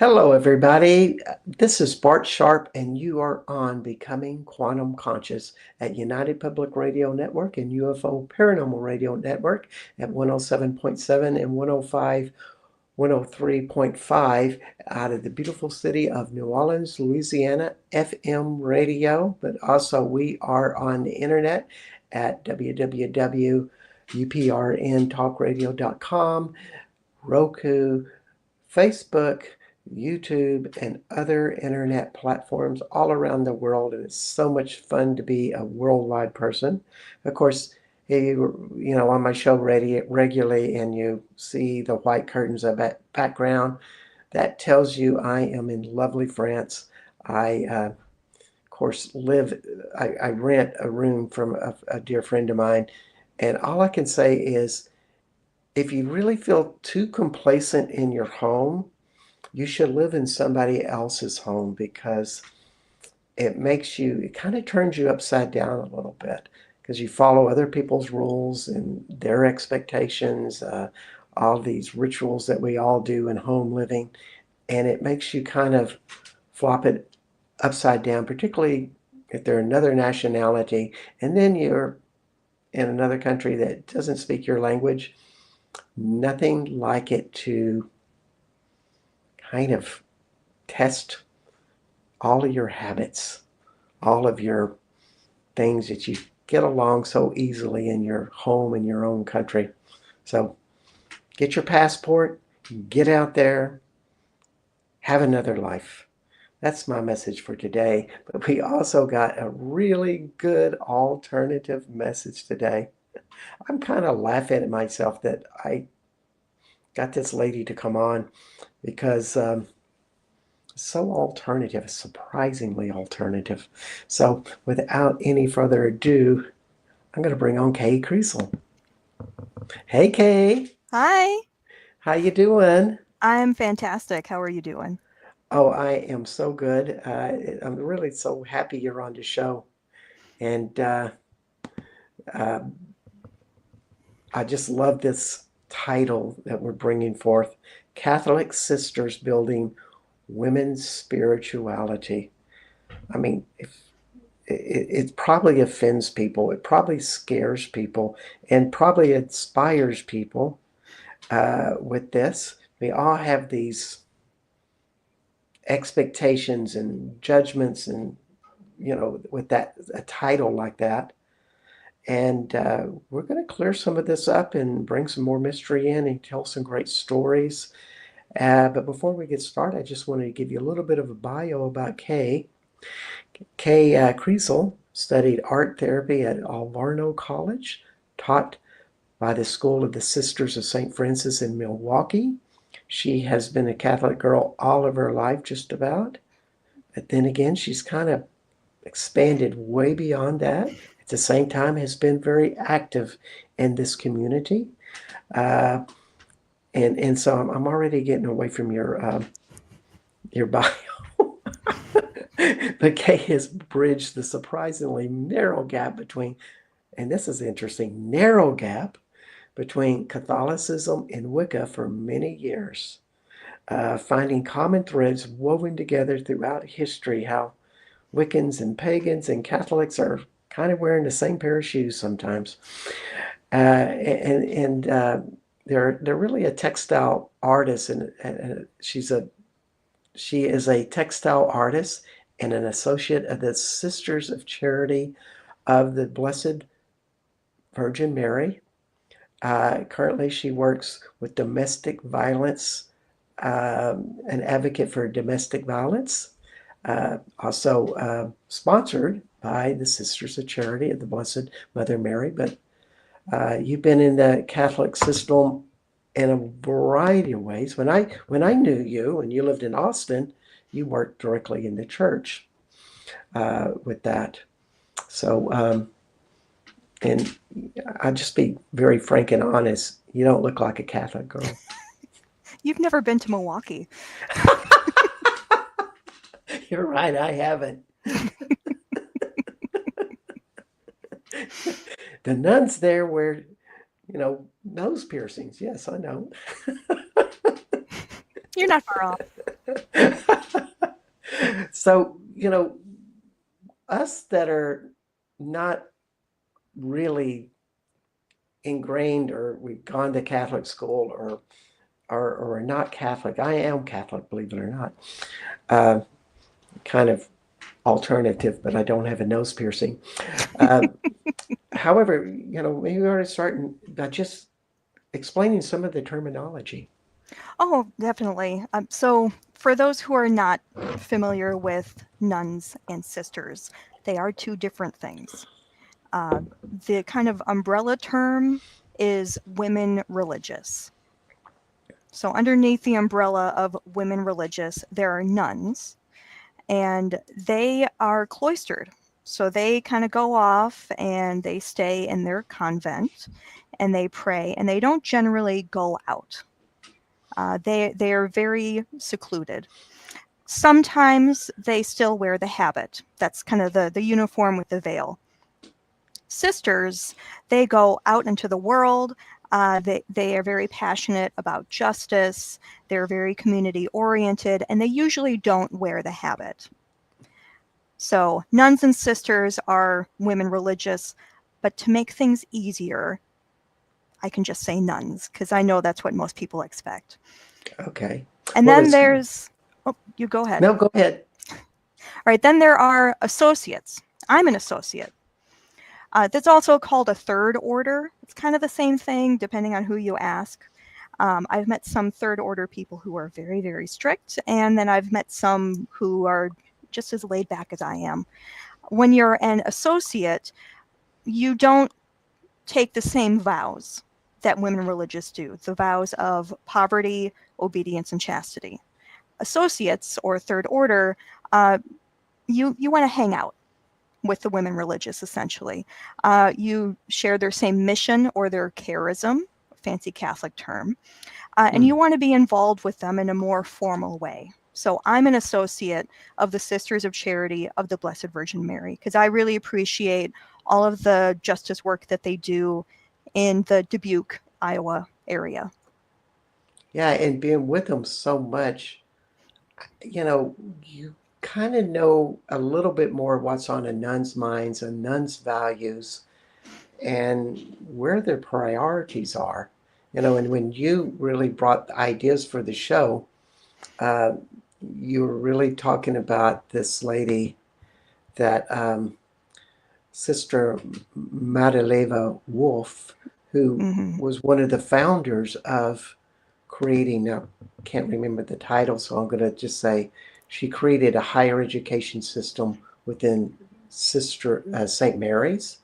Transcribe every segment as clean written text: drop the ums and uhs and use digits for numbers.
Hello, everybody. This is Bart Sharp, and you are on Becoming Quantum Conscious at United Public Radio Network and UFO Paranormal Radio Network at 107.7 and 105, 103.5 out of the beautiful city of New Orleans, Louisiana, FM radio. But also, we are on the internet at www.uprntalkradio.com, Roku, Facebook, YouTube, and other internet platforms all around the world. And it's so much fun to be a worldwide person. Of course, on my show regularly, and you see the white curtains of that background, that tells you I am in lovely France. I, of course, I rent a room from a dear friend of mine. And all I can say is, if you really feel too complacent in your home, you should live in somebody else's home, because it kind of turns you upside down a little bit, because you follow other people's rules and their expectations, all these rituals that we all do in home living, and it makes you kind of flop it upside down, particularly if they're another nationality, and then you're in another country that doesn't speak your language. Nothing like it to kind of test all of your habits, all of your things that you get along so easily in your home, in your own country. So get your passport, get out there, have another life. That's my message for today. But we also got a really good alternative message today. I'm kind of laughing at myself that I got this lady to come on, because so alternative, surprisingly alternative. So without any further ado, I'm going to bring on Kay Kriesel. Hey, Kay. Hi, How you doing? I'm fantastic. How are you doing? Oh, I am so good. I'm really so happy you're on the show. And uh, I just love this title that we're bringing forth: Catholic Sisters Building Women's Spirituality. I mean, if it probably offends people. It probably scares people, and probably inspires people with this. We all have these expectations and judgments, and with that a title like that. And we're going to clear some of this up and bring some more mystery in and tell some great stories. But before we get started, I just wanted to give you a little bit of a bio about Kay. Kay Kriesel studied art therapy at Alverno College, taught by the School of the Sisters of St. Francis in Milwaukee. She has been a Catholic girl all of her life, just about. But then again, she's kind of expanded way beyond that. At the same time, has been very active in this community. Uh, and so I'm already getting away from your bio. But Kay has bridged the surprisingly narrow gap between, and this is interesting, narrow gap between Catholicism and Wicca for many years, finding common threads woven together throughout history, how Wiccans and pagans and Catholics are kind of wearing the same pair of shoes sometimes. And they're really a textile artist, and she is a textile artist and an associate of the Sisters of Charity of the Blessed Virgin Mary. Currently, she works with domestic violence, an advocate for domestic violence, also sponsored by the Sisters of Charity of the Blessed Mother Mary. But you've been in the Catholic system in a variety of ways. When I knew you and you lived in Austin, you worked directly in the church with that. So, and I'll just be very frank and honest. You don't look like a Catholic girl. You've never been to Milwaukee. You're right, I haven't. The nuns there wear, nose piercings. Yes, I know. You're not far off. So, us that are not really ingrained or we've gone to Catholic school or are not Catholic. I am Catholic, believe it or not. Uh, kind of alternative, but I don't have a nose piercing. Uh, However, maybe we ought to start by just explaining some of the terminology. Oh, definitely. So, for those who are not familiar with nuns and sisters, they are two different things. The kind of umbrella term is women religious. So, underneath the umbrella of women religious, there are nuns, and they are cloistered. So, they kind of go off and they stay in their convent and they pray, and they don't generally go out. They are very secluded. Sometimes they still wear the habit. That's kind of the uniform with the veil. Sisters, they go out into the world. They are very passionate about justice. They're very community oriented, and they usually don't wear the habit. So nuns and sisters are women religious, but to make things easier, I can just say nuns because I know that's what most people expect. Okay. And Well, then it's there's, oh, you go ahead. no, go ahead. All right, then there are associates. I'm an associate. That's also called a third order. It's kind of the same thing depending on who you ask. I've met some third order people who are very, very strict, and then I've met some who are just as laid back as I am. When you're an associate, you don't take the same vows that women religious do, the vows of poverty, obedience, and chastity. Associates or third order, you want to hang out with the women religious, essentially. You share their same mission or their charism, fancy Catholic term, and you want to be involved with them in a more formal way. So I'm an associate of the Sisters of Charity of the Blessed Virgin Mary because I really appreciate all of the justice work that they do in the Dubuque, Iowa area. Yeah, and being with them so much, you kind of know a little bit more what's on a nun's minds, a nun's values, and where their priorities are. And when you really brought the ideas for the show, uh, you were really talking about this lady that Sister Madaleva Wolf, who Mm-hmm. was one of the founders of creating, I can't remember the title, so I'm going to just say she created a higher education system within Sister St. Mary's.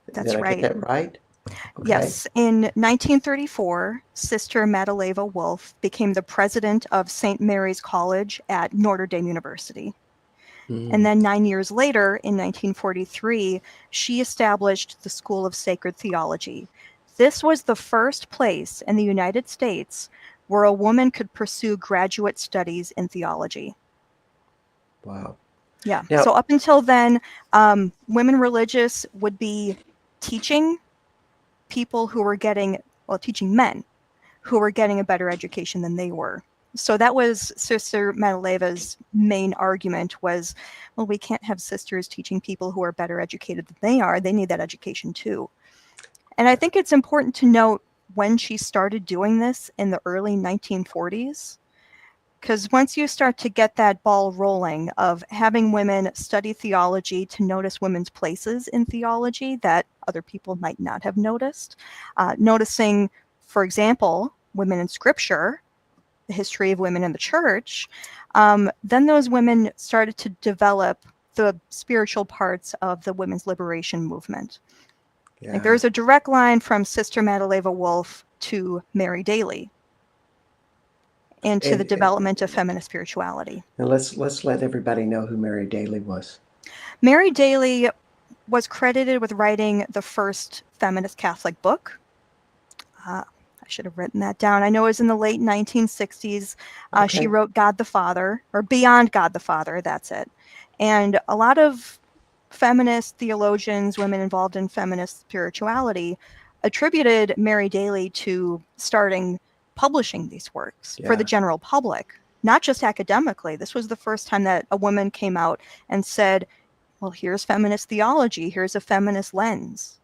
Did That's I get right. that right? Okay. Yes, in 1934, Sister Madaleva Wolf became the president of St. Mary's College at Notre Dame University. And Mm. then 9 years later, in 1943, she established the School of Sacred Theology. This was the first place in the United States where a woman could pursue graduate studies in theology. Wow. Yeah, Now, so up until then, women religious would be teaching people who were getting, well, teaching men who were getting a better education than they were. So that was Sister Madaleva's main argument was, well, we can't have sisters teaching people who are better educated than they are. They need that education too. And I think it's important to note when she started doing this in the early 1940s, because once you start to get that ball rolling of having women study theology to notice women's places in theology that other people might not have noticed, noticing, for example, women in scripture, the history of women in the church, then those women started to develop the spiritual parts of the women's liberation movement. Like yeah. there's a direct line from Sister Madaleva Wolf to Mary Daly into the And, development of feminist spirituality. and let's let everybody know who Mary Daly was. Mary Daly was credited with writing the first feminist Catholic book. I should have written that down. I know it was in the late 1960s. She Okay. wrote God the Father, or Beyond God the Father, that's it. And a lot of feminist theologians, women involved in feminist spirituality, attributed Mary Daly to starting publishing these works for the Yeah. general public. not just academically. This was the first time that a woman came out and said, well, here's feminist theology, here's a feminist lens.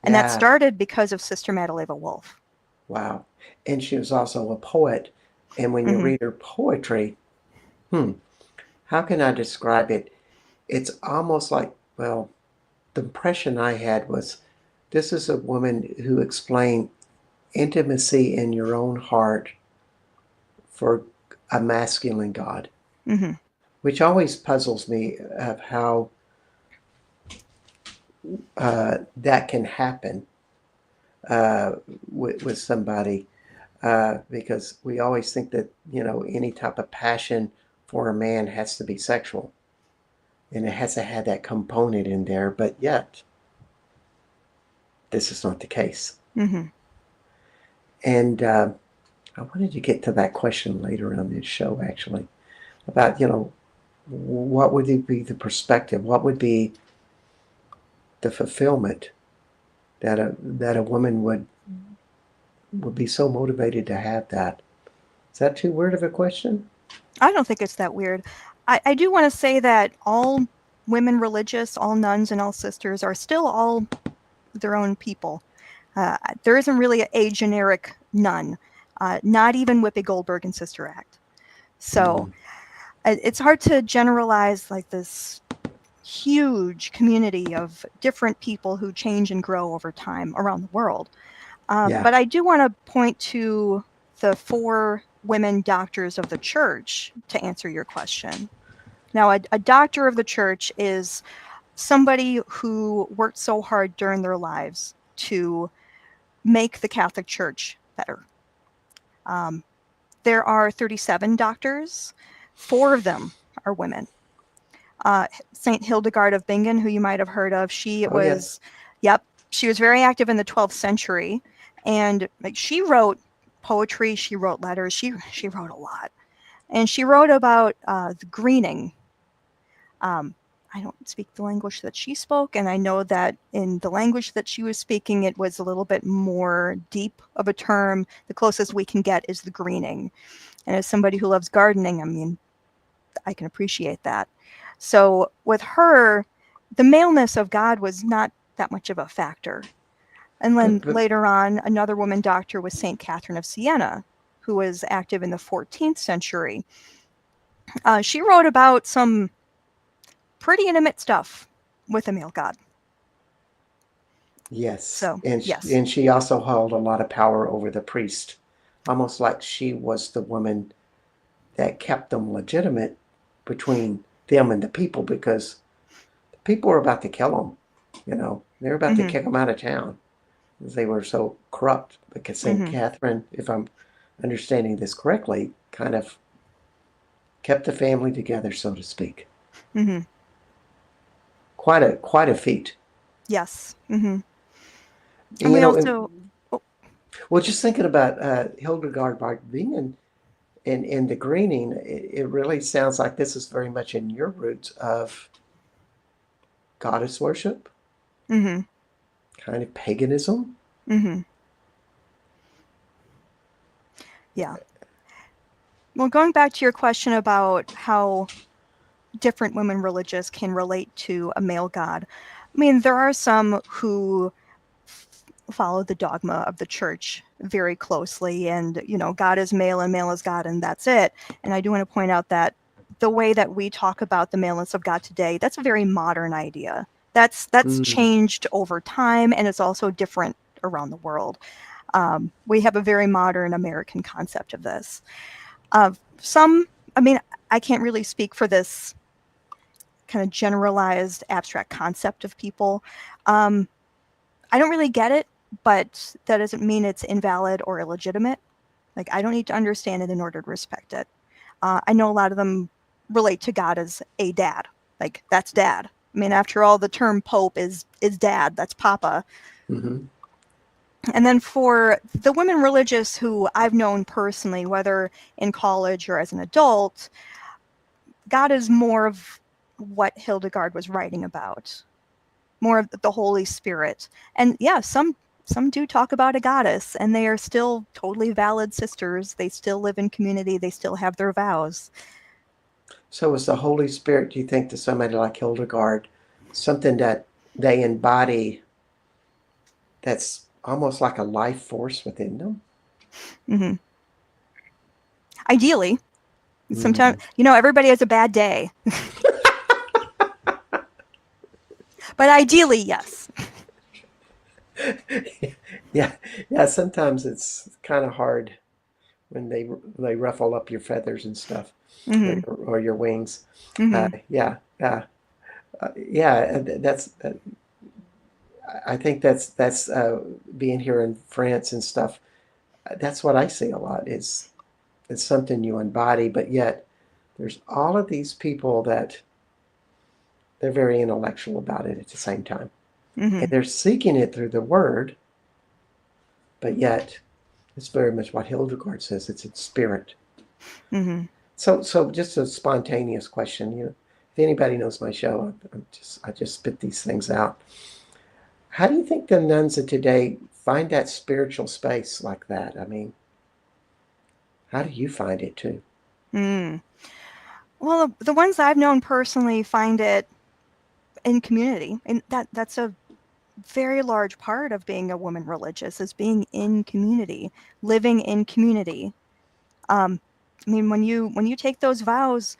And that Yeah. started because of Sister Madaleva Wolf. Wow. And she was also a poet. And when you Mm-hmm. read her poetry, how can I describe it? It's almost like, well, the impression I had was this is a woman who explained intimacy in your own heart for a masculine God, Mm-hmm. which always puzzles me of how that can happen uh, with somebody because we always think that any type of passion for a man has to be sexual and it has to have that component in there, but yet this is not the case. Mm-hmm. And I wanted to get to that question later on this show, actually, about what would be the perspective, what would be the fulfillment that a woman would be so motivated to have that. Is that too weird of a question? I don't think it's that weird. I do want to say that all women religious, all nuns and all sisters are still all their own people. There isn't really a generic nun, not even Whoopi Goldberg and Sister Act. So Mm, it's hard to generalize like this huge community of different people who change and grow over time around the world. yeah. But I do want to point to the 4 women doctors of the church to answer your question. Now, a doctor of the church is somebody who worked so hard during their lives to make the Catholic Church better. There are 37 doctors, 4 of them are women. Saint Hildegard of Bingen, who you might have heard of, she Oh, yes. was, yep, she was very active in the 12th century, and like she wrote poetry, she wrote letters, she wrote a lot, and she wrote about the greening. I don't speak the language that she spoke, and I know that in the language that she was speaking, it was a little bit more deep of a term. The closest we can get is the greening. And as somebody who loves gardening, I mean, I can appreciate that. So with her, the maleness of God was not that much of a factor. And then But later on, another woman doctor was St. Catherine of Siena, who was active in the 14th century. She wrote about some pretty intimate stuff with a male god. yes, So, and yes. and she also held a lot of power over the priest, almost like she was the woman that kept them legitimate between them and the people because the people were about to kill them. They were about to Mm-hmm. kick them out of town because they were so corrupt. Because Saint Mm-hmm. Catherine, if I'm understanding this correctly, kind of kept the family together, so to speak. Mm-hmm. Quite a feat. Yes. Mm-hmm. And And, we also, oh, well, just thinking about Hildegard Bart Bingen and the greening, it really sounds like this is very much in your roots of goddess worship, mm-hmm. kind of paganism. Mm-hmm. Yeah. Well, going back to your question about how different women religious can relate to a male god, I mean, there are some who follow the dogma of the church very closely, and God is male and male is God, and that's it. And I do want to point out that the way that we talk about the maleness of God today, that's a very modern idea. That's Mm, changed over time, and it's also different around the world. We have a very modern American concept of this. Some, I mean, I can't really speak for this kind of generalized abstract concept of people. Um, I don't really get it, but that doesn't mean it's invalid or illegitimate. Like, I don't need to understand it in order to respect it. I know a lot of them relate to God as a dad. Like, that's dad. I mean, after all, the term Pope is dad. That's Papa. hmm And then for the women religious who I've known personally, whether in college or as an adult, God is more of what Hildegard was writing about, more of the Holy Spirit. And yeah, some some do talk about a goddess, and they are still totally valid sisters. They still live in community. They still have their vows. So is the Holy Spirit, do you think, to somebody like Hildegard, something that they embody that's almost like a life force within them? Mm-hmm. Ideally, sometimes, Mm. everybody has a bad day. But ideally, yes. Yeah, yeah. Sometimes it's kind of hard when they ruffle up your feathers and stuff, Mm-hmm. or your wings. Mm-hmm. Yeah, yeah. That's I think that's being here in France and stuff. That's what I see a lot. Is it's something you embody, but yet there's all of these people that they're very intellectual about it at the same time, and Mm-hmm. they're seeking it through the word, but yet it's very much what Hildegard says. It's in spirit. Mm-hmm. So just a spontaneous question. If anybody knows my show, I just spit these things out. How do you think the nuns of today find that spiritual space like that? I mean, how do you find it too? Mm. Well, the ones I've known personally find it in community, and that's a very large part of being a woman religious, is being in community, living in community. I mean, when you take those vows,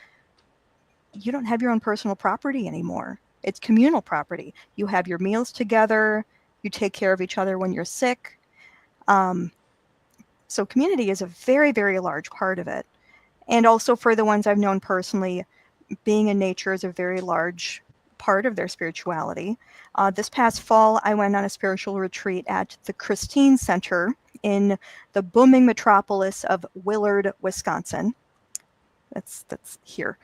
you don't have your own personal property anymore. It's communal property. You have your meals together. You take care of each other when you're sick. Um, so community is a very, very large part of it. And also for the ones I've known personally, being in nature is a very large part of their spirituality. This past fall, I went on a spiritual retreat at the Christine Center in the booming metropolis of Willard, Wisconsin. That's here.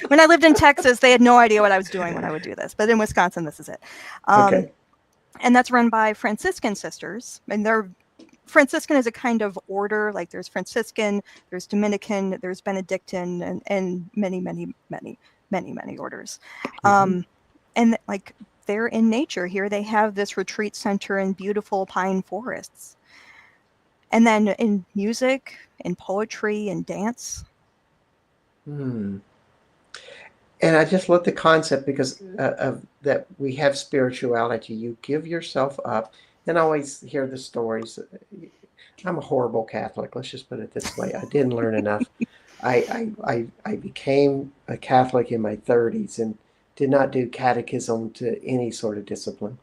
When I lived in Texas, they had no idea what I was doing when I would do this, but in Wisconsin, this is it. Okay. And that's run by Franciscan sisters, and they're Franciscan is a kind of order. Like there's Franciscan, there's Dominican, there's Benedictine, and many, many, many, many, many orders. Mm-hmm. And like they're in nature here. They have this retreat center in beautiful pine forests. And then in music, in poetry, and dance. Hmm. And I just love the concept because of that we have spirituality. You give yourself up, and I always hear the stories. I'm a horrible Catholic. Let's just put it this way. I didn't learn enough. I became a Catholic in my 30s and did not do catechism to any sort of discipline.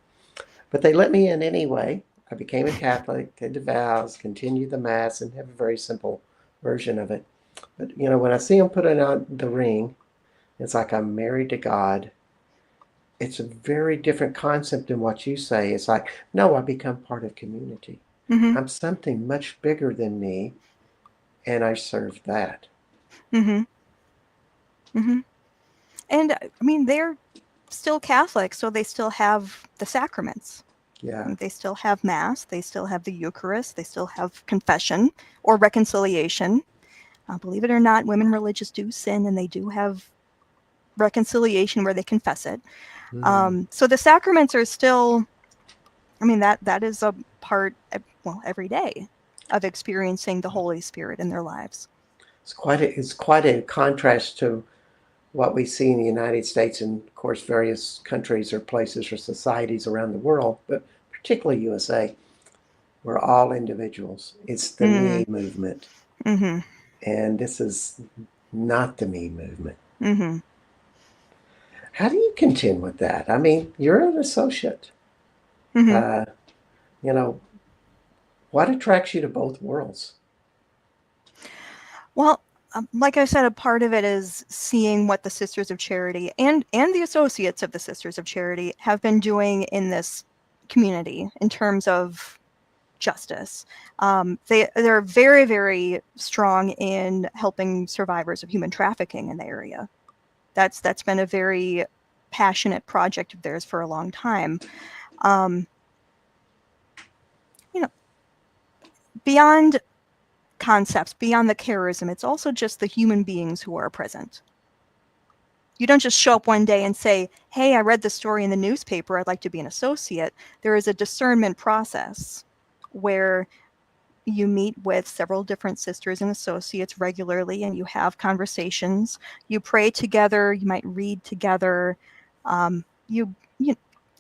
But they let me in anyway. I became a Catholic, did the vows, continued the Mass, and have a very simple version of it. But when I see them putting out the ring, it's like I'm married to God. It's a very different concept than what you say. It's like, no, I become part of community. Mm-hmm. I'm something much bigger than me, and I serve that. Mm-hmm. Mm-hmm. And I mean, they're still Catholic, so they still have the sacraments. Yeah. They still have Mass, they still have the Eucharist, they still have confession or reconciliation. Believe it or not, women religious do sin, and they do have reconciliation where they confess it. Mm. So the sacraments are still, I mean, that is a part, well, every day of experiencing the Holy Spirit in their lives. It's quite a contrast to what we see in the United States and, of course, various countries or places or societies around the world, but particularly USA. We're all individuals. It's the Mm, me movement. mm-hmm. And this is not the me movement. Mm-hmm. How do you contend with that? I mean, you're an associate. Mm-hmm. Uh, you know, what attracts you to both worlds? Well, like I said, a part of it is seeing what the Sisters of Charity and the associates of the Sisters of Charity have been doing in this community in terms of justice. They're very, very strong in helping survivors of human trafficking in the area. That's been a very passionate project of theirs for a long time. Um, you know, beyond concepts, beyond the charism, it's also just the human beings who are present. You don't just show up one day and say, hey, I read this story in the newspaper, I'd like to be an associate. There is a discernment process where you meet with several different sisters and associates regularly, and you have conversations. You pray together. You might read together. You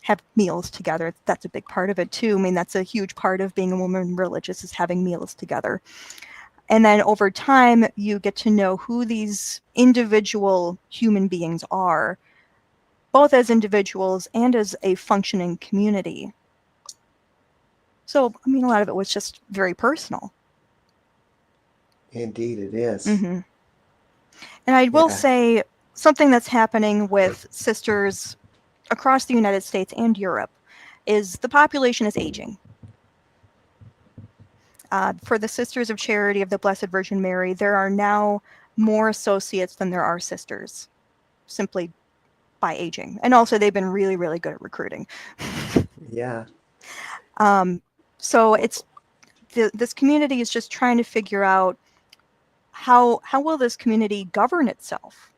have meals together. That's a big part of it too. I mean, that's a huge part of being a woman religious, is having meals together. And then over time, you get to know who these individual human beings are, both as individuals and as a functioning community. So, I mean, a lot of it was just very personal. Indeed, it is. Mm-hmm. And I will say something that's happening with sisters across the United States and Europe is the population is aging. For the Sisters of Charity of the Blessed Virgin Mary, there are now more associates than there are sisters, simply by aging. And also, they've been really, really good at recruiting. Yeah. So it's this community is just trying to figure out how will this community govern itself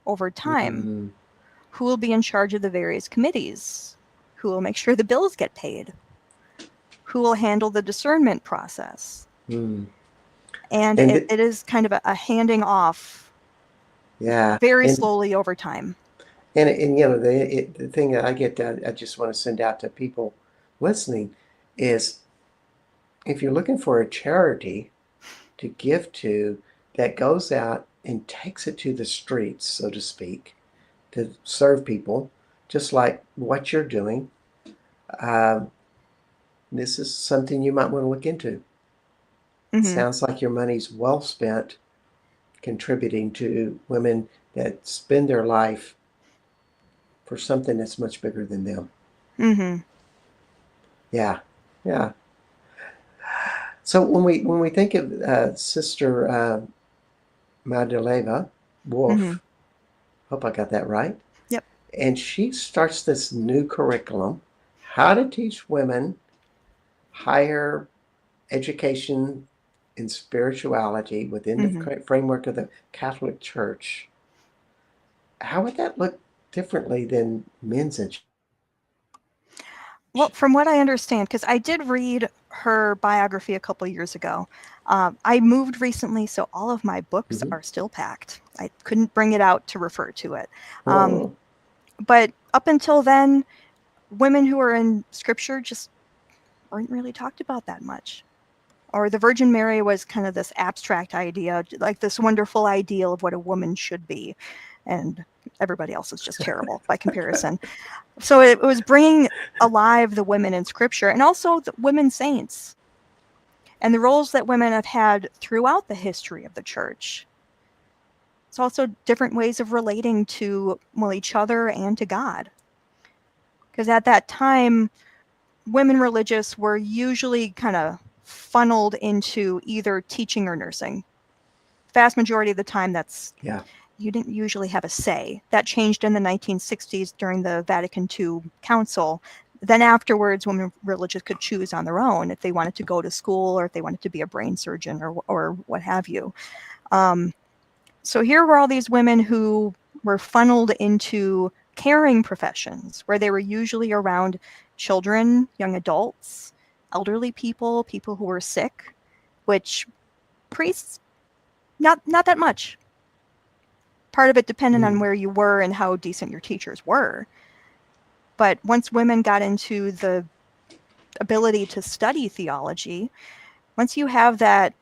over time. Mm-hmm. Who will be in charge of the various committees? Who will make sure the bills get paid? Who will handle the discernment process? Mm. And it is kind of a handing off, very slowly over time. And you know, the thing that I just want to send out to people listening is, if you're looking for a charity to give to that goes out and takes it to the streets, so to speak, to serve people, just like what you're doing, this is something you might want to look into. Mm-hmm. Sounds like your money's well spent contributing to women that spend their life for something that's much bigger than them. Mm-hmm. Yeah. So when we think of Sister Madaleva Wolf, mm-hmm. Hope I got that right. Yep. And she starts this new curriculum, how to teach women higher education in spirituality within mm-hmm. the framework of the Catholic Church. How would that look differently than men's education? Well, from what I understand, because I did read her biography a couple years ago. I moved recently, so all of my books mm-hmm. are still packed. I couldn't bring it out to refer to it. But up until then, women who are in scripture just weren't really talked about that much. Or the Virgin Mary was kind of this abstract idea, like this wonderful ideal of what a woman should be. And everybody else is just terrible by comparison. So it was bringing alive the women in scripture, and also the women saints and the roles that women have had throughout the history of the church. It's also different ways of relating to, well, each other and to God. Because at that time, women religious were usually kind of funneled into either teaching or nursing. Vast majority of the time, that's... Yeah. You didn't usually have a say. That changed in the 1960s during the Vatican II Council. Then afterwards, women religious could choose on their own if they wanted to go to school or if they wanted to be a brain surgeon or what have you. So here were all these women who were funneled into caring professions where they were usually around children, young adults, elderly people, people who were sick, which priests, not that much. Part of it depended on where you were and how decent your teachers were. But once women got into the ability to study theology, once you have that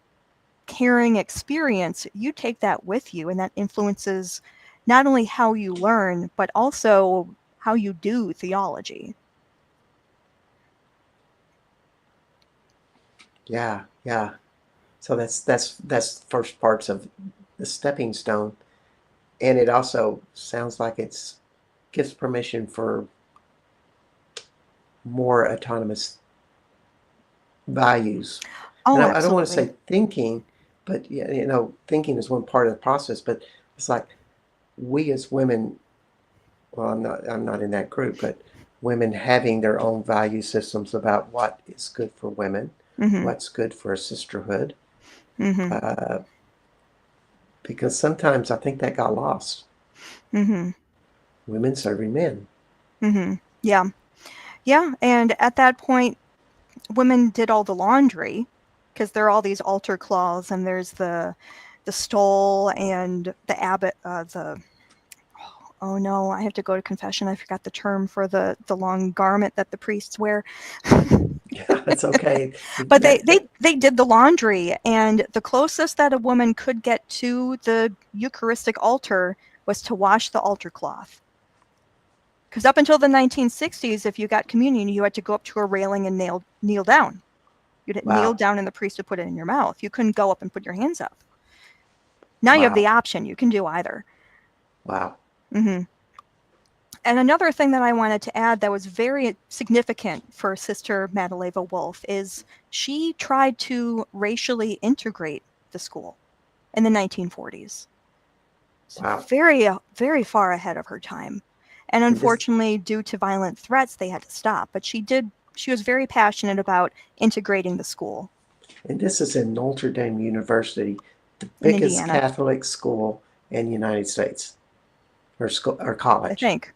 caring experience, you take that with you, and that influences not only how you learn, but also how you do theology. Yeah. So that's first parts of the stepping stone. And it also sounds like it gives permission for more autonomous values. Oh, and absolutely. I don't want to say thinking, but thinking is one part of the process. But it's like we as women, well, I'm not in that group, but women having their own value systems about what is good for women, mm-hmm. what's good for a sisterhood. Mm-hmm. Because sometimes I think that got lost. Mm-hmm. Women serving men. Mm-hmm. Yeah. Yeah. And at that point, women did all the laundry because there are all these altar cloths, and there's the stole and the abbot, the oh no, I have to go to confession. I forgot the term for the long garment that the priests wear. Yeah, it's okay. But they did the laundry, and the closest that a woman could get to the Eucharistic altar was to wash the altar cloth. Because up until the 1960s, if you got communion, you had to go up to a railing and kneel down. You'd kneel Wow. down and the priest would put it in your mouth. You couldn't go up and put your hands up. Now you have the Wow. option. You can do either. Wow. Mm-hmm. And another thing that I wanted to add that was very significant for Sister Madaleva Wolf is she tried to racially integrate the school in the 1940s. So Wow. very, very far ahead of her time. And And this unfortunately, due to violent threats, they had to stop. But she was very passionate about integrating the school and this is in Notre Dame University, the in biggest Indiana, Catholic school in the United States, or school or I college. think.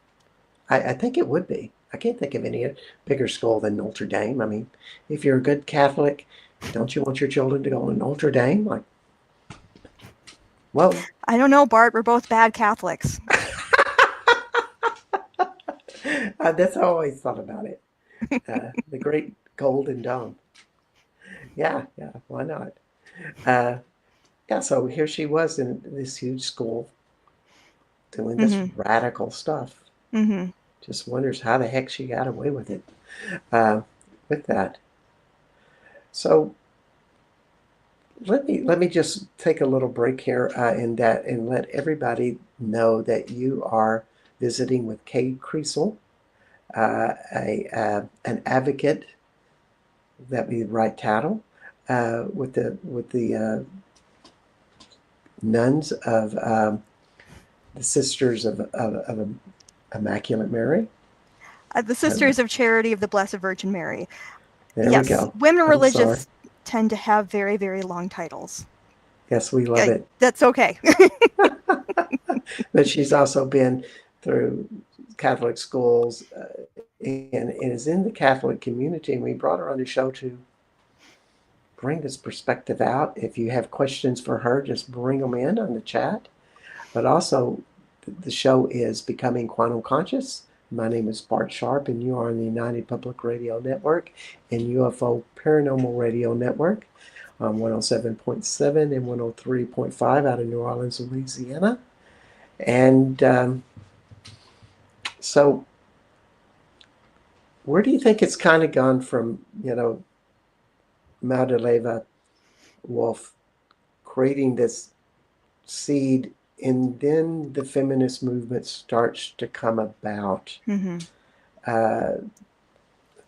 I think it would be. I can't think of any bigger school than Notre Dame. I mean, if you're a good Catholic, don't you want your children to go to Notre Dame? Like, well, I don't know, Bart. We're both bad Catholics. that's how I always thought about it. The great Golden Dome. Yeah, yeah, why not? Uh, yeah, so here she was in this huge school doing this Mm-hmm. radical stuff. Mm-hmm. Just wonders how the heck she got away with it uh, with that. So let me just take a little break here in that and let everybody know that you are visiting with Kay Kriesel, an advocate, that be the right title, with the nuns of the Sisters of Immaculate Mary. The Uh, Sisters of Charity of the Blessed Virgin Mary. there we Yes, go. women I'm sorry. religious tend to have very, very long titles. Yes, we love Yeah, it. that's okay. But she's also been through Catholic schools and is in the Catholic community. And we brought her on the show to bring this perspective out. If you have questions for her, just bring them in on the chat. But also, the show is Becoming Quantum Conscious. My name is Bart Sharp, and you are on the United Public Radio Network and UFO Paranormal Radio Network on 107.7 and 103.5 out of New Orleans, Louisiana. And so, where do you think it's kind of gone from, Madaleva Wolf creating this seed, and then the feminist movement starts to come about? Mm-hmm. Uh,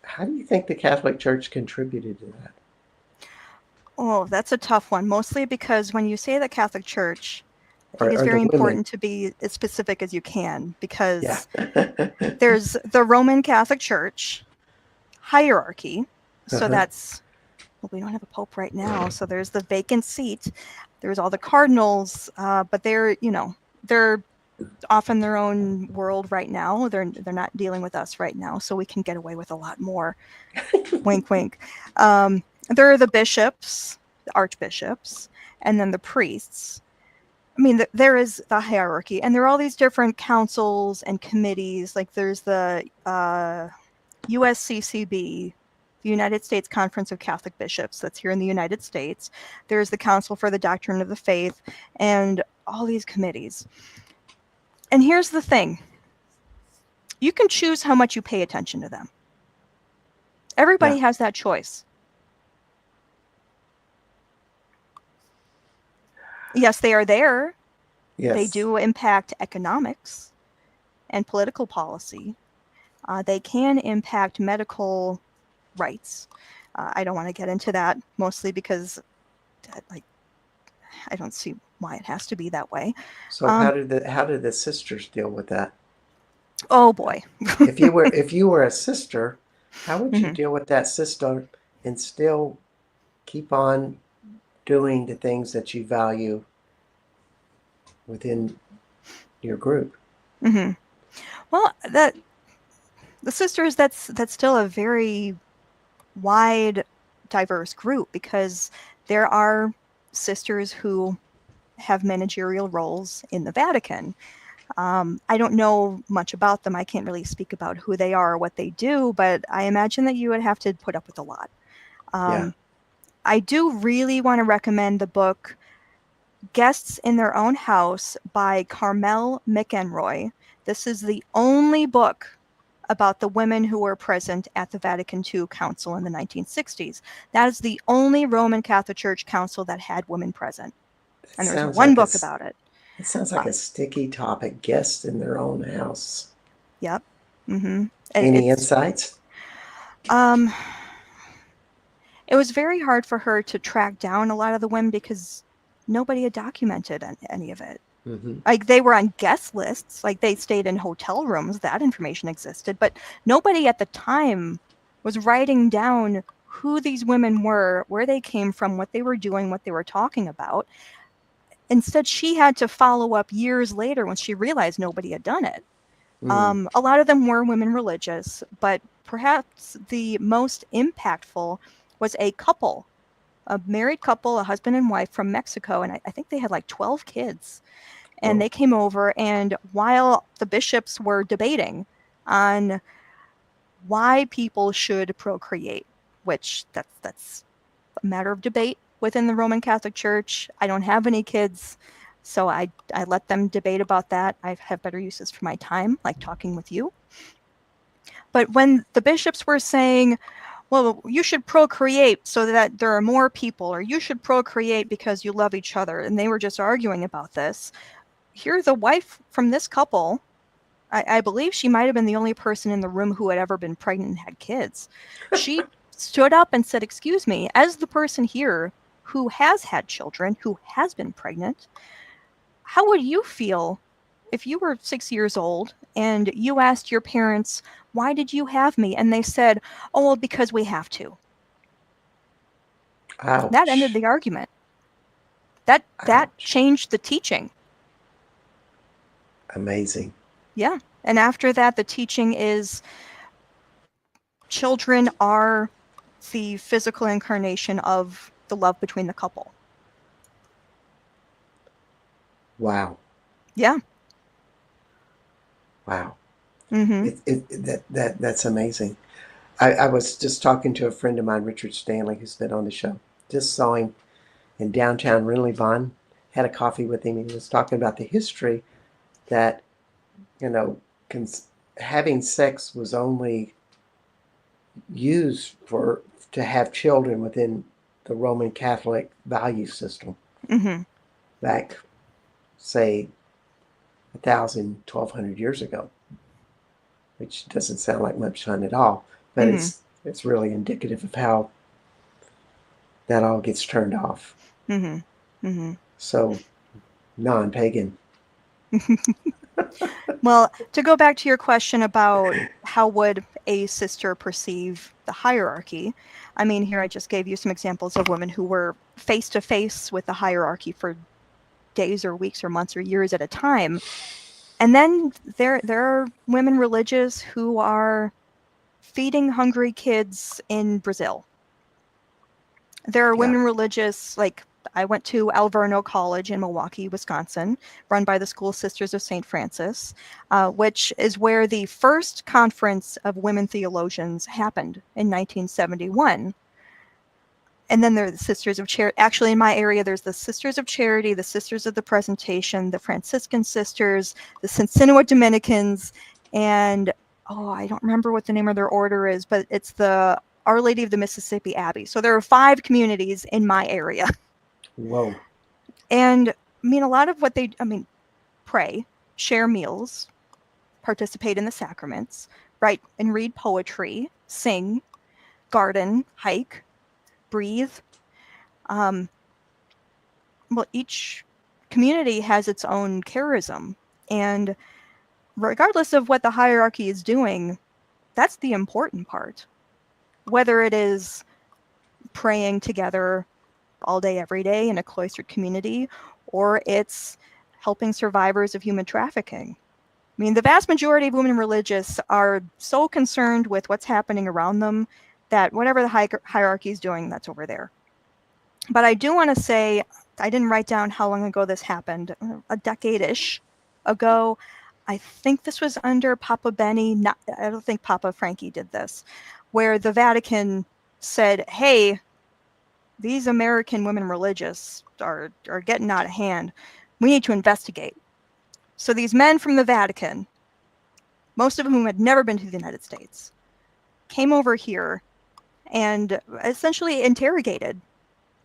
how do you think the Catholic Church contributed to that? Oh, that's a tough one, mostly because when you say the Catholic Church, I think it's Or the very women? important to be as specific as you can, Yeah. because there's the Roman Catholic Church hierarchy. So Uh-huh. that's, well, we don't have a pope right now, so there's the vacant seat. There's all the cardinals, but they're off in their own world right now. They're not dealing with us right now, so we can get away with a lot more. Wink, wink. There are the bishops, the archbishops, and then the priests. I mean, there is the hierarchy, and there are all these different councils and committees. Like there's the USCCB, the United States Conference of Catholic Bishops, that's here in the United States. There's the Council for the Doctrine of the Faith, and all these committees. And here's the thing. You can choose how much you pay attention to them. Everybody Yeah. has that choice. Yes, they are there. They Yes. do impact economics and political policy. They can impact medical rights. I don't want to get into that, mostly because I don't see why it has to be that way. So how did the sisters deal with that? Oh boy. If you were a sister, how would you Mm-hmm. deal with that sister and still keep on doing the things that you value within your group? Mm-hmm. Well, the sisters, that's still a very wide, diverse group, because there are sisters who have managerial roles in the Vatican. I don't know much about them. I can't really speak about who they are or what they do, but I imagine that you would have to put up with a lot. Yeah. Um, I do really want to recommend the book Guests in Their Own House by Carmel McEnroy. This is the only book about the women who were present at the Vatican II Council in the 1960s. That is the only Roman Catholic Church council that had women present. It And there's sounds one like book about it. it sounds like a sticky topic. Guests in their own house. Yep. Mm-hmm. And Any insights? um, it was very hard for her to track down a lot of the women because nobody had documented any of it. Mm-hmm. Like, they were on guest lists, like they stayed in hotel rooms, that information existed, but nobody at the time was writing down who these women were, where they came from, what they were doing, what they were talking about. Instead, she had to follow up years later when she realized nobody had done it. Mm. A lot of them were women religious, but perhaps the most impactful was a married couple, a husband and wife from Mexico, and I think they had like 12 kids. And Whoa. they came over, and while the bishops were debating on why people should procreate, which that's a matter of debate within the Roman Catholic Church. I don't have any kids, so I let them debate about that. I have better uses for my time, like talking with you. But when the bishops were saying, well, you should procreate so that there are more people, or you should procreate because you love each other, and they were just arguing about this, here the wife from this couple, I believe she might have been the only person in the room who had ever been pregnant and had kids. She stood up and said, excuse me, as the person here who has had children, who has been pregnant, how would you feel if you were 6 years old and you asked your parents, why did you have me? And they said, oh, well, because we have to. That ended Ouch. the argument. That Ouch. changed the teaching. Amazing. Yeah. And after that, the teaching is children are the physical incarnation of the love between the couple. Wow. Yeah. Wow. Mm-hmm. That's amazing. I was just talking to a friend of mine, Richard Stanley, who's been on the show. Just saw him in downtown Renly had a coffee with him. He was talking about the history that, you know, having sex was only used to have children within the Roman Catholic value system Mm-hmm. back, say, 1,000, 1,200 years ago, which doesn't sound like much fun at all, but Mm-hmm. it's really indicative of how that all gets turned off. Mm-hmm. Mm-hmm. So non-pagan. Well, to go back to your question about how would a sister perceive the hierarchy, I mean, here I just gave you some examples of women who were face to face with the hierarchy for days or weeks or months or years at a time. And then there are women religious who are feeding hungry kids in Brazil. There are Yeah. women religious, like I went to Alverno College in Milwaukee, Wisconsin, run by the School Sisters of St. Francis, which is where the first conference of women theologians happened in 1971. And then there are the Sisters of Charity. Actually, in my area, there's the Sisters of Charity, the Sisters of the Presentation, the Franciscan Sisters, the Cincinnati Dominicans, and I don't remember what the name of their order is, but it's the Our Lady of the Mississippi Abbey. So there are 5 communities in my area. Whoa. And I mean, a lot of what pray, share meals, participate in the sacraments, write and read poetry, sing, garden, hike, breathe. Um, well, each community has its own charism. And regardless of what the hierarchy is doing, that's the important part. Whether it is praying together all day, every day in a cloistered community, or it's helping survivors of human trafficking. I mean, the vast majority of women religious are so concerned with what's happening around them that whatever the hierarchy is doing, that's over there. But I do want to say, I didn't write down how long ago this happened, a decade-ish ago. I think this was under Papa Benny. I don't think Papa Frankie did this, where the Vatican said, hey, these American women religious are getting out of hand. We need to investigate. So these men from the Vatican, most of whom had never been to the United States, came over here and essentially interrogated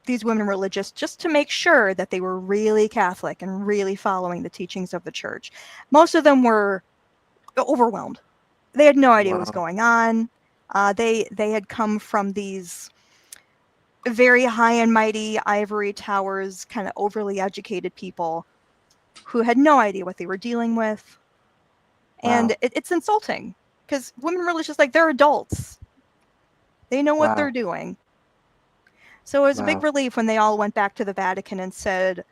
these women religious just to make sure that they were really Catholic and really following the teachings of the church. Most of them were overwhelmed. They had no idea what was going on. They had come from these very high and mighty ivory towers, kind of overly educated people who had no idea what they were dealing with. And it's insulting because women religious, like, they're adults. They know what they're doing. So it was a big relief when they all went back to the Vatican and said,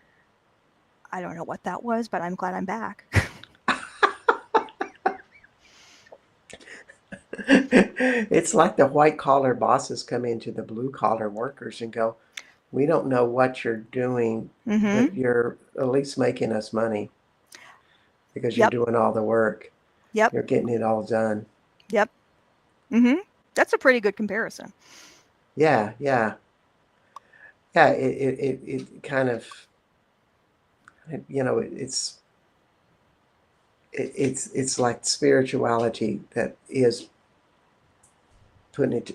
I don't know what that was, but I'm glad I'm back. It's like the white-collar bosses come into the blue-collar workers and go, we don't know what you're doing, but you're at least making us money because you're doing all the work. Yep. You're getting it all done. Yep. That's a pretty good comparison. Yeah, yeah. Yeah, it kind of, you know, it's like spirituality that is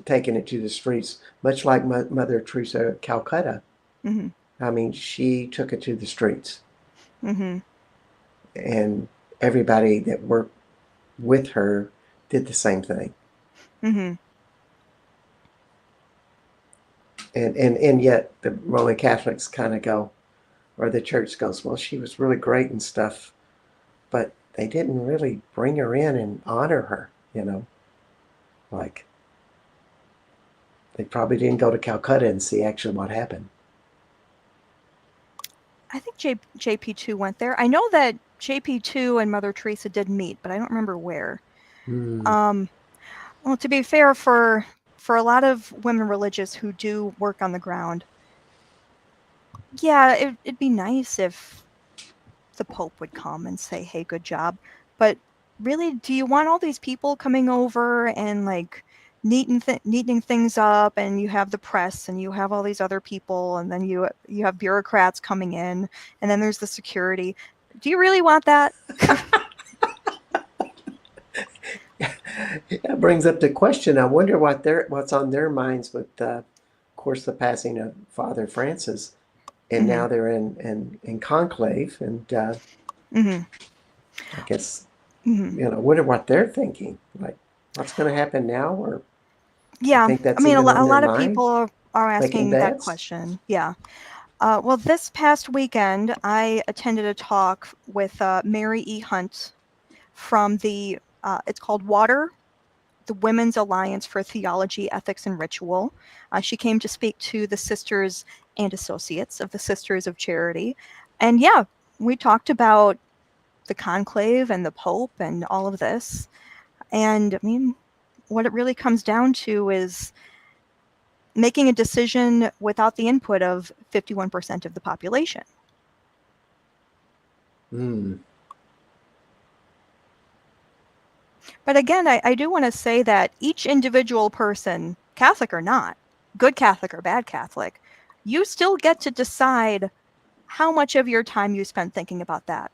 taking it to the streets, much like Mother Teresa of Calcutta. I mean, she took it to the streets. And everybody that worked with her did the same thing. And yet the Roman Catholics kind of go, or the church goes, well, she was really great and stuff, but they didn't really bring her in and honor her, you know. Like, they probably didn't go to Calcutta and see actually what happened. I think JP2 went there. I know that JP2 and Mother Teresa did meet, but I don't remember where. Well, to be fair, for a lot of women religious who do work on the ground, yeah, it'd be nice if the Pope would come and say, hey, good job. But really, do you want all these people coming over and, like, neatening things up, and you have the press and you have all these other people, and then you have bureaucrats coming in, and then there's the security. Do you really want that? That brings up the question. I wonder what's on their minds with, of course, the passing of Father Francis, and now they're in conclave, and I guess you know, wonder what they're thinking. Like, what's going to happen now, or yeah, think that's I mean, a even on their lot of mind? people are asking that question. Yeah. Well, this past weekend, I attended a talk with Mary E. Hunt from the, it's called WATER, the Women's Alliance for Theology, Ethics, and Ritual. She came to speak to the sisters and associates of the Sisters of Charity. And yeah, we talked about the conclave and the Pope and all of this. And I mean, what it really comes down to is making a decision without the input of 51% of the population. But again, I do want to say that each individual person, Catholic or not, good Catholic or bad Catholic, you still get to decide how much of your time you spend thinking about that.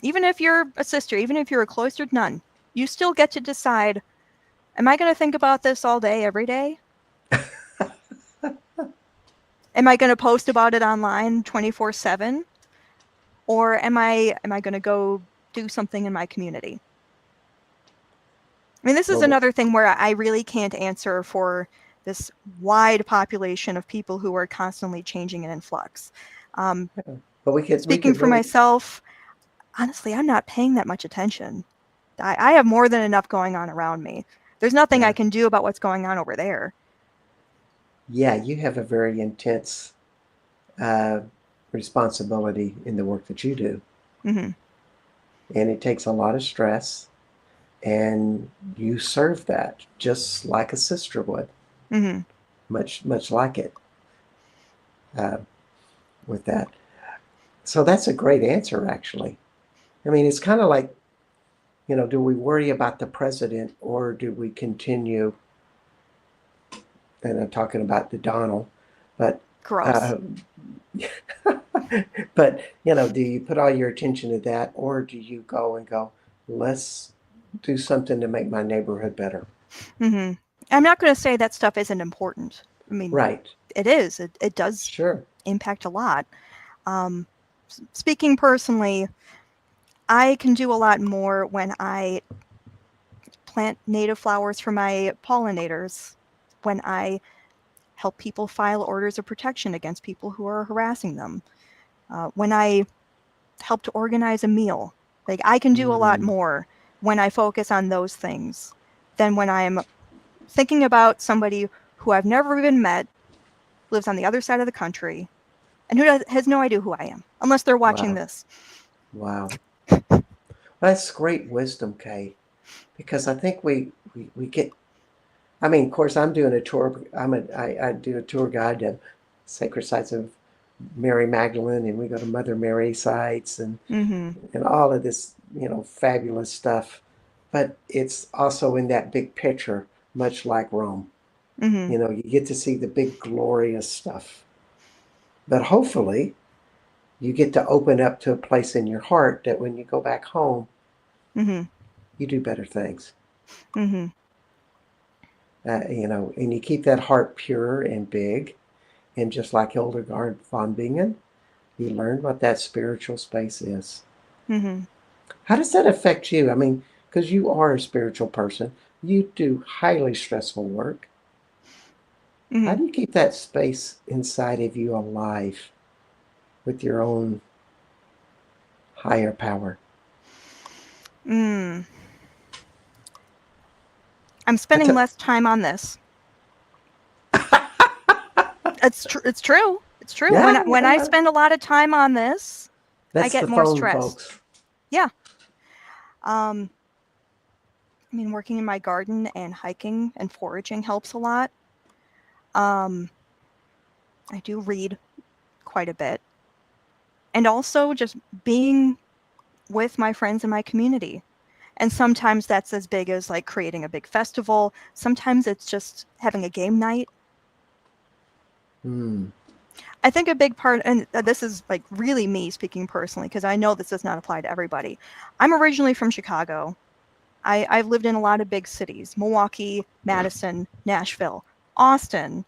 Even if you're a sister, even if you're a cloistered nun, you still get to decide, am I going to think about this all day, every day? Am I going to post about it online 24/7? Or am I going to go do something in my community? I mean, this is another thing where I really can't answer for this wide population of people who are constantly changing and in flux. But speaking for myself, honestly, I'm not paying that much attention. I have more than enough going on around me. There's nothing I can do about what's going on over there. Yeah, you have a very intense responsibility in the work that you do. and it takes a lot of stress, and you serve that just like a sister would, Mm-hmm. much like it uh, with that. So that's a great answer, actually. I mean, it's kind of like, do we worry about the president or do we continue? And I'm talking about the Donald, but Gross. uh, but do you put all your attention to that, or do you go and go, let's do something to make my neighborhood better? Mm-hmm. I'm not going to say that stuff isn't important. I mean, Right. it is. It does Sure. impact a lot. Um, Speaking personally, I can do a lot more when I plant native flowers for my pollinators, when I help people file orders of protection against people who are harassing them, when I help to organize a meal. Like, I can do a lot Mm, more when I focus on those things than when I'm thinking about somebody who I've never even met, lives on the other side of the country, and who has no idea who I am, unless they're watching wow. this. Wow. That's great wisdom, Kay, because I think we get, I mean, of course, I'm doing a tour. I do a tour guide to sacred sites of Mary Magdalene, and we go to Mother Mary sites Mm-hmm. and all of this, fabulous stuff. But it's also in that big picture, much like Rome. Mm-hmm. You get to see the big glorious stuff. But hopefully, you get to open up to a place in your heart that when you go back home, Mm-hmm. you do better things. Mm-hmm. And you keep that heart pure and big. And just like Hildegard von Bingen, you learn what that spiritual space is. Mm-hmm. How does that affect you? I mean, because you are a spiritual person, you do highly stressful work. How Mm-hmm. do you keep that space inside of you alive with your own higher power? Mm. I'm I spending t- less time on this. It's true. It's true. When yeah, when yeah, I yeah. spend a lot of time on this, I That's get the more phone, stressed. folks. Yeah. Um, I mean, working in my garden and hiking and foraging helps a lot. Um, I do read quite a bit. And also just being with my friends in my community. And sometimes that's as big as like creating a big festival. Sometimes it's just having a game night. Hmm. I think a big part, and this is like really me speaking personally, because I know this does not apply to everybody. I'm originally from Chicago. I've lived in a lot of big cities: Milwaukee, Madison, Nashville, Austin.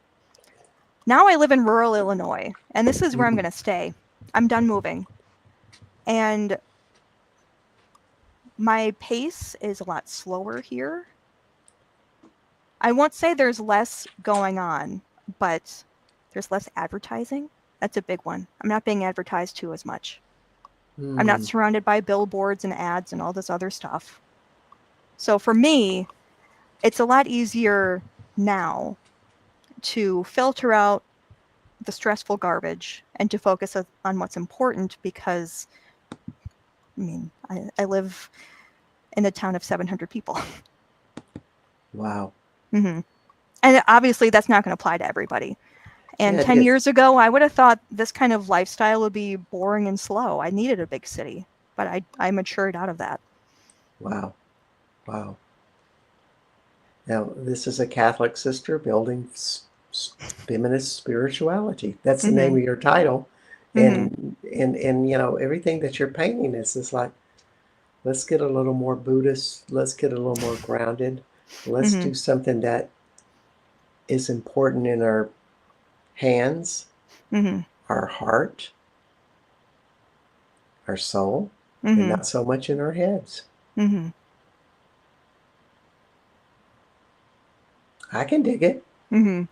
Now I live in rural Illinois, and this is where I'm Mm. going to stay. I'm done moving. And my pace is a lot slower here. I won't say there's less going on, but there's less advertising. That's a big one. I'm not being advertised to as much. I'm not Hmm. surrounded by billboards and ads and all this other stuff. So for me, it's a lot easier now to filter out the stressful garbage and to focus on what's important because, I mean, I live in a town of 700 people. Wow. Mm-hmm. And obviously, that's not going to apply to everybody. And Yeah, it 10 is. years ago, I would have thought this kind of lifestyle would be boring and slow. I needed a big city, but I matured out of that. Wow. Wow. Now, this is a Catholic sister building feminist spirituality. That's the name Mm-hmm. of your title. Mm-hmm. And everything that you're painting is like, let's get a little more Buddhist, let's get a little more grounded. Let's Mm-hmm. do something that is important in our hands, Mm-hmm. our heart, our soul, and Mm-hmm. not so much in our heads. Mm-hmm. I can dig it. Mm-hmm.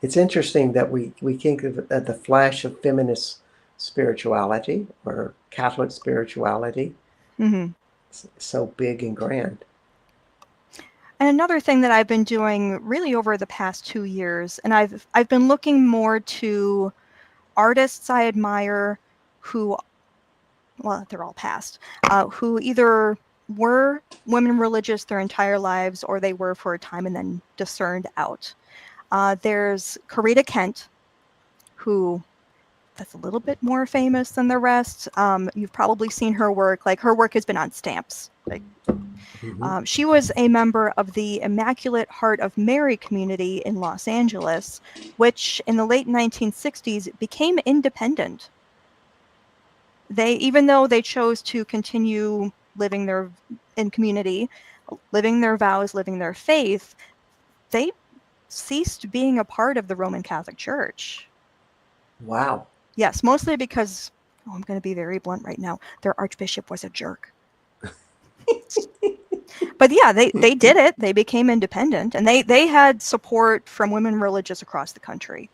It's interesting that we think of the flash of feminist spirituality or Catholic spirituality Mm-hmm. so big and grand. And another thing that I've been doing really over the past 2 years, and I've been looking more to artists I admire who well, they're all past, who either were women religious their entire lives or they were for a time and then discerned out. There's Corita Kent, who that's a little bit more famous than the rest. You've probably seen her work. Like, her work has been on stamps. Like, she was a member of the Immaculate Heart of Mary community in Los Angeles, which in the late 1960s became independent. Even though they chose to continue living in community, living their vows, living their faith, they ceased being a part of the Roman Catholic Church. Wow. Yes, mostly because, I'm going to be very blunt right now, their archbishop was a jerk. But yeah, they did it. They became independent, and they had support from women religious across the country.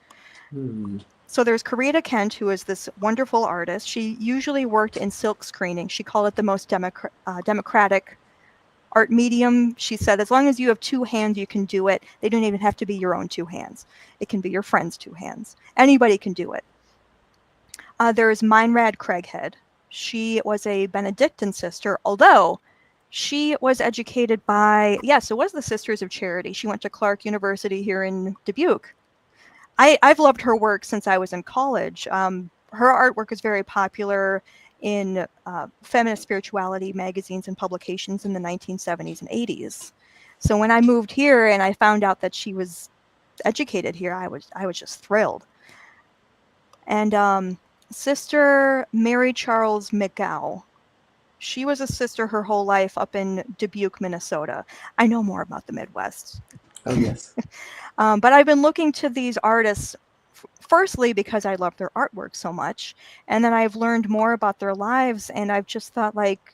So there's Corita Kent, who is this wonderful artist. She usually worked in silk screening. She called it the most democratic art medium. She said, as long as you have two hands, you can do it. They don't even have to be your own two hands. It can be your friend's two hands. Anybody can do it. There's Meinrad Craighead. She was a Benedictine sister, although she was educated by, yes, it was the Sisters of Charity. She went to Clark University here in Dubuque. I've loved her work since I was in college. Her artwork is very popular in feminist spirituality magazines and publications in the 1970s and 80s. So when I moved here and I found out that she was educated here, I was just thrilled. And Sister Mary Charles McGow. She was a sister her whole life up in Dubuque, Minnesota. I know more about the Midwest. Oh, yes. But I've been looking to these artists, firstly, because I love their artwork so much. And then I've learned more about their lives. And I've just thought, like,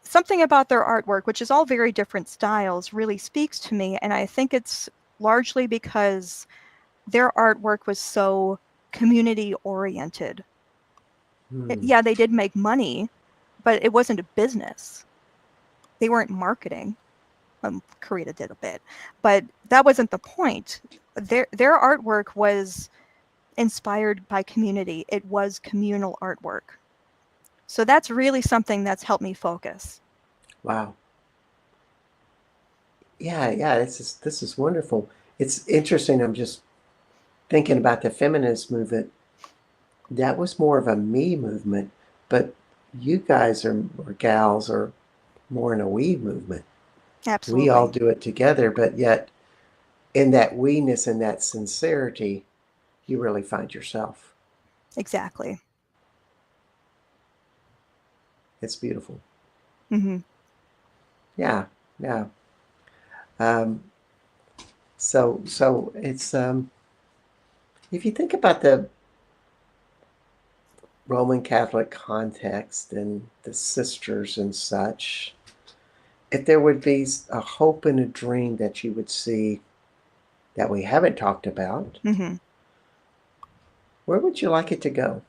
something about their artwork, which is all very different styles, really speaks to me. And I think it's largely because their artwork was so community oriented. Yeah, they did make money, but it wasn't a business. They weren't marketing. Corita did a bit, but that wasn't the point. Their artwork was inspired by community. It was communal artwork. So that's really something that's helped me focus. Wow. Yeah, this is wonderful. It's interesting. I'm just thinking about the feminist movement. That was more of a me movement, but you guys or gals are more in a we movement. Absolutely. We all do it together, but yet in that we-ness and that sincerity, you really find yourself. Exactly. It's beautiful. Yeah. So it's if you think about the Roman Catholic context and the sisters and such, if there would be a hope and a dream that you would see that we haven't talked about, where would you like it to go?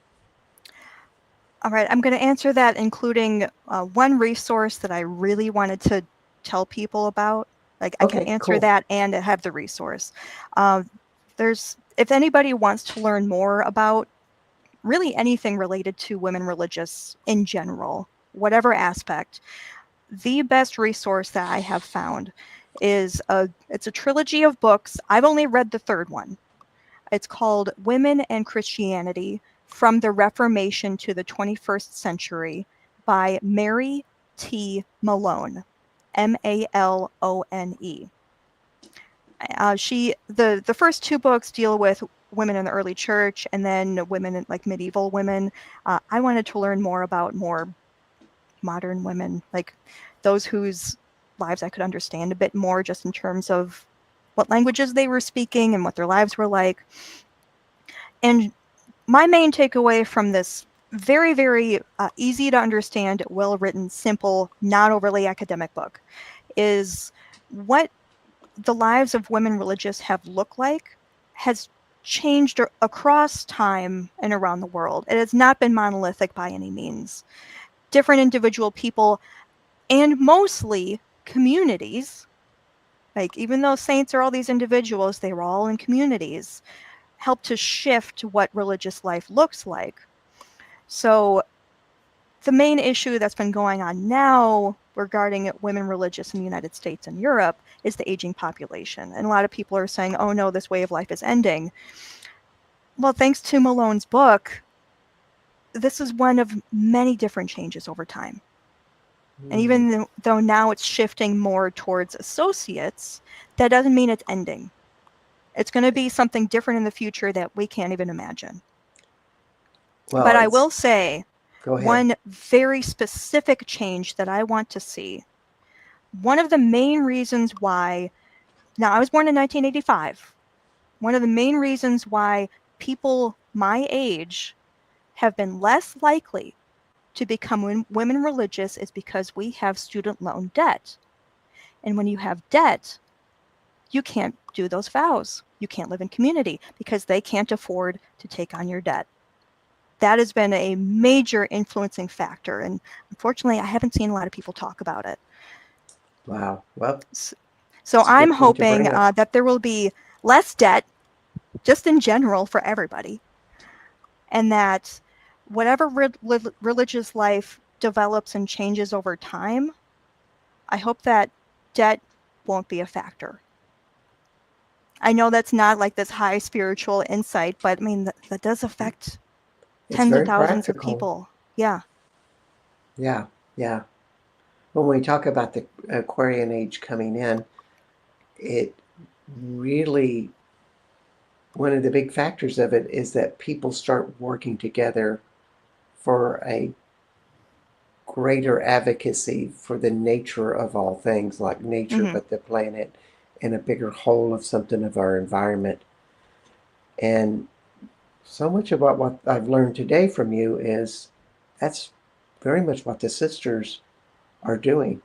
All right, I'm going to answer that including one resource that I really wanted to tell people about. Like, I can answer that and have the resource. If anybody wants to learn more about really anything related to women religious in general, whatever aspect, the best resource that I have found is it's a trilogy of books. I've only read the third one. It's called Women and Christianity: From the Reformation to the 21st Century by Mary T. Malone, Malone. The first two books deal with women in the early church, and then women, like medieval women. I wanted to learn more about more modern women, like those whose lives I could understand a bit more, just in terms of what languages they were speaking and what their lives were like. And my main takeaway from this very, very easy to understand, well-written, simple, not overly academic book is what the lives of women religious have looked like has changed across time and around the world. It has not been monolithic by any means. Different individual people, and mostly communities, like even though saints are all these individuals, they were all in communities, help to shift what religious life looks like. So the main issue that's been going on now regarding women religious in the United States and Europe is the aging population. And a lot of people are saying, oh no, this way of life is ending. Well, thanks to Malone's book, this is one of many different changes over time. And even though now it's shifting more towards associates, that doesn't mean it's ending. It's going to be something different in the future that we can't even imagine. Well, but I will say, go ahead. one very specific change that I want to see. One of the main reasons why, now I was born in 1985. One of the main reasons why people my age have been less likely to become women religious is because we have student loan debt. And when you have debt, you can't do those vows. You can't live in community because they can't afford to take on your debt. That has been a major influencing factor. And unfortunately, I haven't seen a lot of people talk about it. Wow. Well, so I'm hoping that there will be less debt, just in general, for everybody. And that whatever religious life develops and changes over time, I hope that debt won't be a factor. I know that's not like this high spiritual insight, but I mean, that does affect tens of thousands of people. Yeah. Yeah, yeah. When we talk about the Aquarian age coming in, it really, one of the big factors of it is that people start working together for a greater advocacy for the nature of all things, like nature, but the planet, and a bigger whole of something of our environment. And so much about what I've learned today from you is that's very much what the sisters are doing.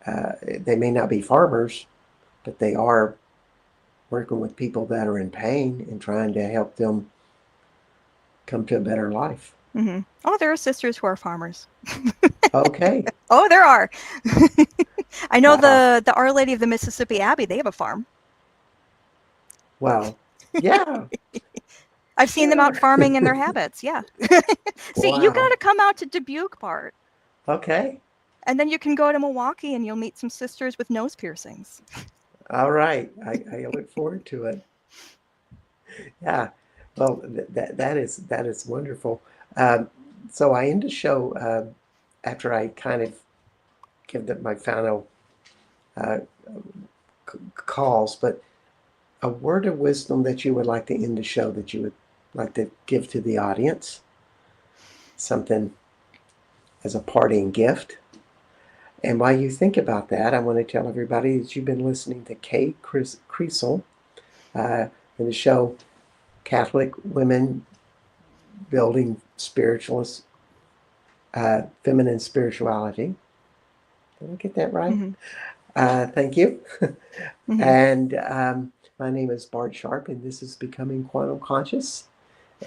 They may not be farmers, but they are working with people that are in pain and trying to help them come to a better life. Mm-hmm. Oh, there are sisters who are farmers. Okay. Oh, there are. I know the Our Lady of the Mississippi Abbey, they have a farm. Well, yeah. I've seen them out farming in their habits, yeah. See, you got to come out to Dubuque, Bart. Okay. And then you can go to Milwaukee and you'll meet some sisters with nose piercings. All right. I look forward to it. Yeah. Well, that is wonderful. So I end the show after I kind of give my final calls, but a word of wisdom that you would like to end the show that you would like to give to the audience, something as a parting gift. And while you think about that, I want to tell everybody that you've been listening to Kay Kriesel in the show Catholic Women Building Spiritualist, Feminine Spirituality. Did I get that right? Thank you. And my name is Bart Sharp, and this is Becoming Quantum Conscious.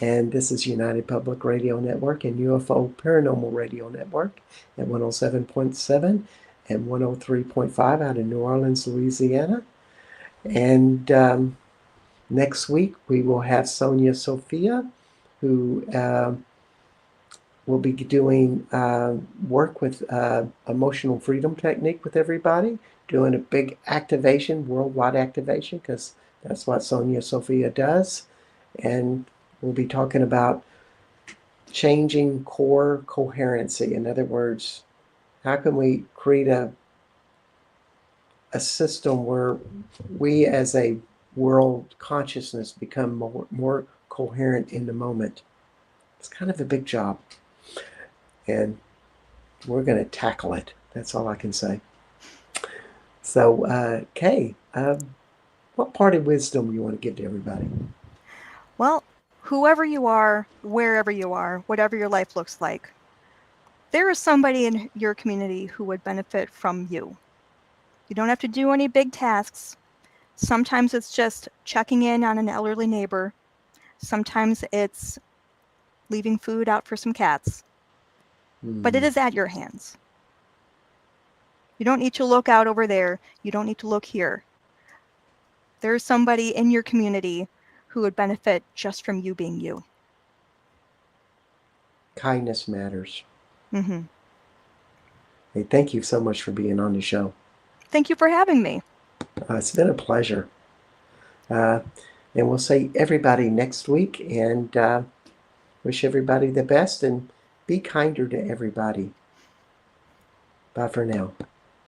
And this is United Public Radio Network and UFO Paranormal Radio Network at 107.7 and 103.5 out of New Orleans, Louisiana. And next week we will have Sonia Sophia, who will be doing work with emotional freedom technique with everybody, doing a big activation, worldwide activation, because that's what Sonia Sophia does. And we'll be talking about changing core coherency. In other words, how can we create a system where we as a world consciousness become more coherent in the moment? It's kind of a big job. And we're going to tackle it. That's all I can say. So, Kay, what part of wisdom you want to give to everybody? Well, whoever you are, wherever you are, whatever your life looks like, there is somebody in your community who would benefit from you. You don't have to do any big tasks. Sometimes it's just checking in on an elderly neighbor. Sometimes it's leaving food out for some cats. But it is at your hands. You don't need to look out over there. You don't need to look here. There's somebody in your community who would benefit just from you being you. kindness matters. Mm-hmm. Hey, thank you so much for being on the show. Thank you for having me. It's been a pleasure. Uh, and we'll see everybody next week and wish everybody the best and be kinder to everybody. Bye for now.